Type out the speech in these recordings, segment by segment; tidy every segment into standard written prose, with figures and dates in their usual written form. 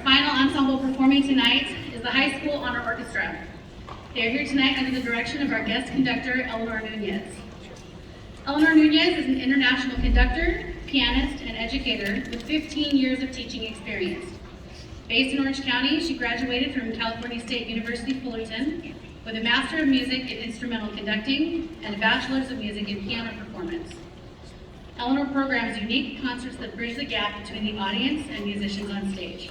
final ensemble performing tonight is the High School Honor Orchestra. They are here tonight under the direction of our guest conductor, Eleanor Núñez. Eleanor Núñez is an international conductor, pianist, and educator with 15 years of teaching experience. Based in Orange County, she graduated from California State University, Fullerton, with a Master of Music in Instrumental Conducting and a Bachelor's of Music in Piano Performance. Eleanor programs unique concerts that bridge the gap between the audience and musicians on stage.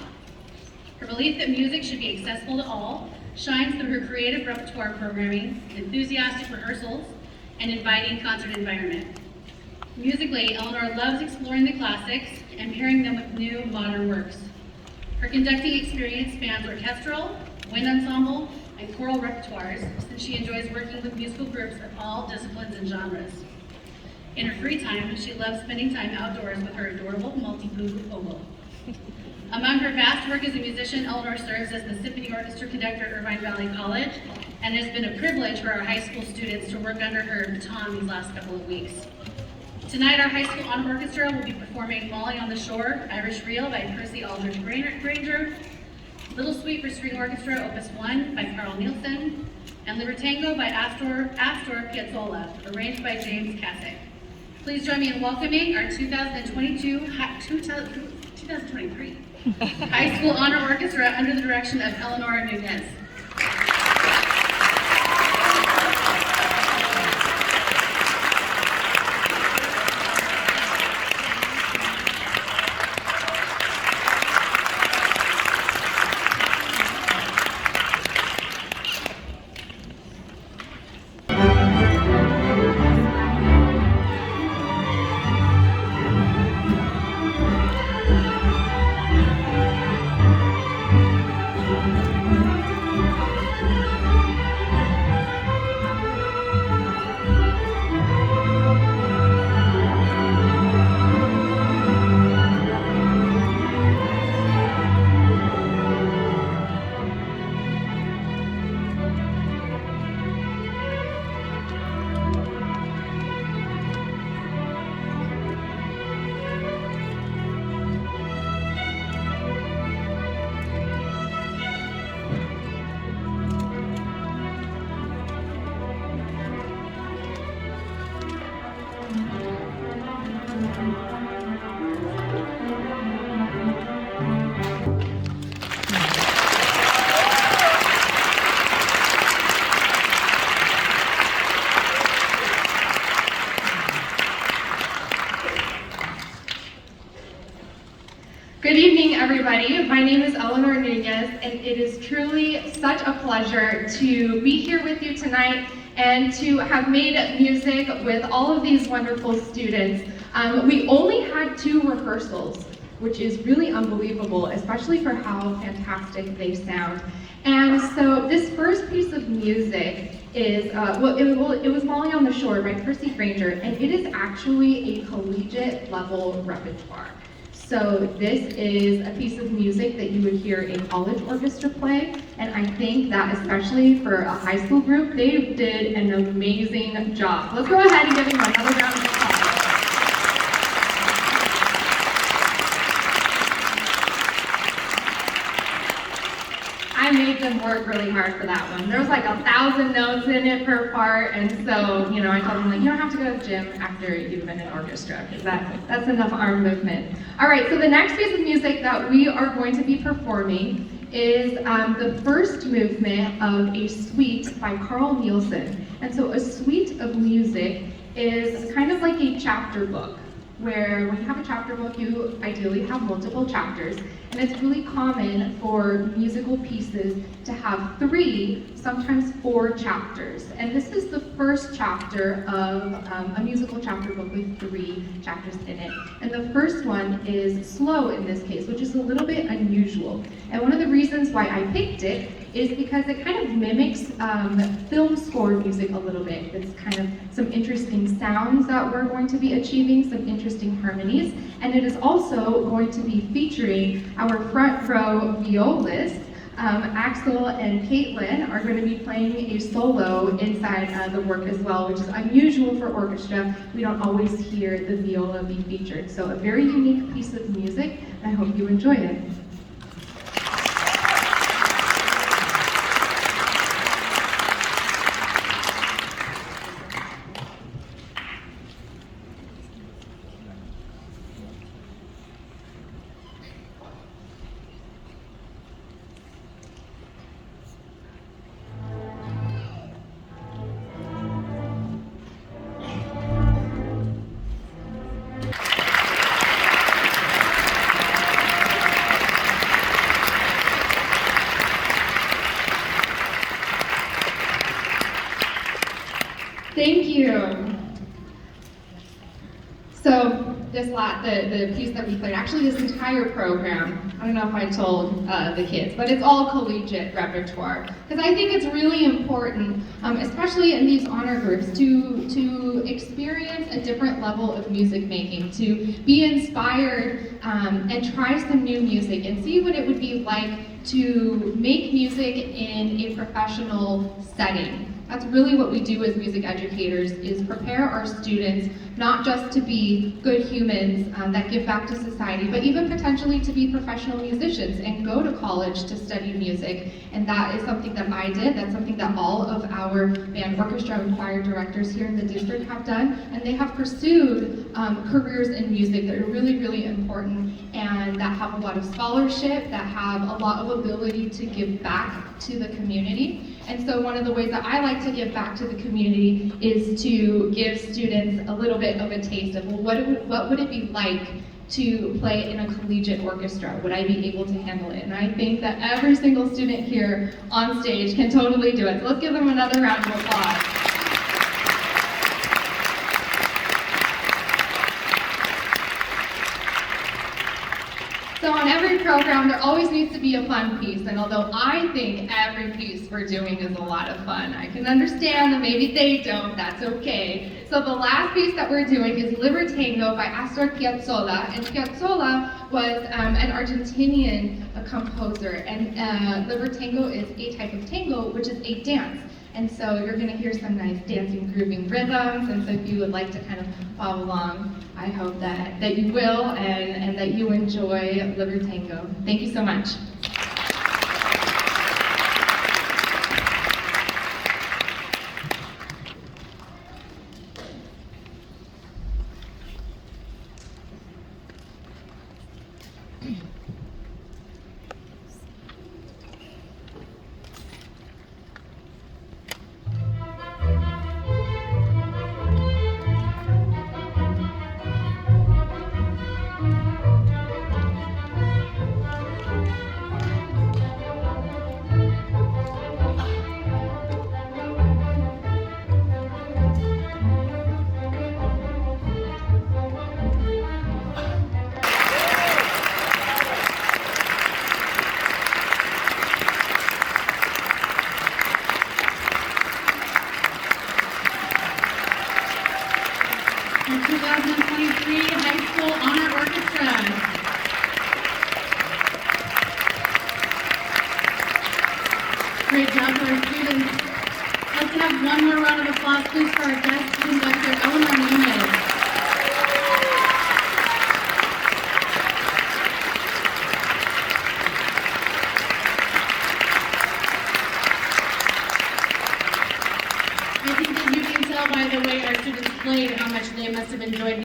Her belief that music should be accessible to all shines through her creative repertoire programming, enthusiastic rehearsals, and inviting concert environment. Musically, Eleanor loves exploring the classics and pairing them with new, modern works. Her conducting experience spans orchestral, wind ensemble, and choral repertoires, since she enjoys working with musical groups of all disciplines and genres. In her free time, she loves spending time outdoors with her adorable multi-flute oboe. Among her vast work as a musician, Eleanor serves as the Symphony Orchestra conductor at Irvine Valley College, and it has been a privilege for our high school students to work under her baton these last couple of weeks. Tonight, our high school honor orchestra will be performing Molly on the Shore, Irish Reel by Percy Aldrich Granger, Little Suite for String Orchestra, Opus 1 by Carl Nielsen, and Libertango by Astor Piazzolla, arranged by James Kasich. Please join me in welcoming our 2023 High School Honor Orchestra under the direction of Eleanor Núñez. Good evening, everybody. My name is Eleanor Núñez, and it is truly such a pleasure to be here with you tonight and to have made music with all of these wonderful students. We only had 2 rehearsals, which is really unbelievable, especially for how fantastic they sound. And so this first piece of music is, it was Molly on the Shore by Percy Granger, and it is actually a collegiate level repertoire. So this is a piece of music that you would hear a college orchestra play, and I think that especially for a high school group, they did an amazing job. Let's go ahead and give them another round of applause. I made them work really hard for that one. There was like 1,000 notes in it per part, and so, you know, I told them, like, you don't have to go to the gym after you've been in orchestra, because that's enough arm movement. All right, so the next piece of music that we are going to be performing is the first movement of a suite by Carl Nielsen. And so a suite of music is kind of like a chapter book, where when you have a chapter book, you ideally have multiple chapters. And it's really common for musical pieces to have 3, sometimes 4 chapters. And this is the first chapter of a musical chapter book with 3 chapters in it. And the first one is slow in this case, which is a little bit unusual. And one of the reasons why I picked it is because it kind of mimics film score music a little bit. It's kind of some interesting sounds that we're going to be achieving, some interesting harmonies, and it is also going to be featuring our front row violists. Axel and Caitlin are going to be playing a solo inside the work as well, which is unusual for orchestra. We don't always hear the viola be featured. So a very unique piece of music, and I hope you enjoy it. you. So the piece that we played, actually this entire program, I don't know if I told the kids, but it's all collegiate repertoire. Because I think it's really important, especially in these honor groups, to experience a different level of music making, to be inspired and try some new music and see what it would be like to make music in a professional setting. That's really what we do as music educators, is prepare our students not just to be good humans that give back to society, but even potentially to be professional musicians and go to college to study music. And that is something that I did. That's something that all of our band, orchestra, and choir directors here in the district have done. And they have pursued careers in music that are really, really important and that have a lot of scholarship, that have a lot of ability to give back to the community. And so one of the ways that I like to give back to the community is to give students a little bit of a taste of, well, what would it be like to play in a collegiate orchestra? Would I be able to handle it? And I think that every single student here on stage can totally do it. So let's give them another round of applause. So on every program, there always needs to be a fun piece, and although I think every piece we're doing is a lot of fun, I can understand that maybe they don't, that's okay. So the last piece that we're doing is Libertango by Astor Piazzolla, and Piazzolla was an Argentinian composer, and Libertango is a type of tango, which is a dance. And so you're going to hear some nice dancing, grooving rhythms, and so if you would like to kind of follow along, I hope that you will and that you enjoy Libertango. Thank you so much. The 2023 High School Honor Orchestra. Great job for our students. Let's have one more round of applause, please, for our guest conductor, Eleanor Núñez. I think that you can tell by the way our students played how much they must have enjoyed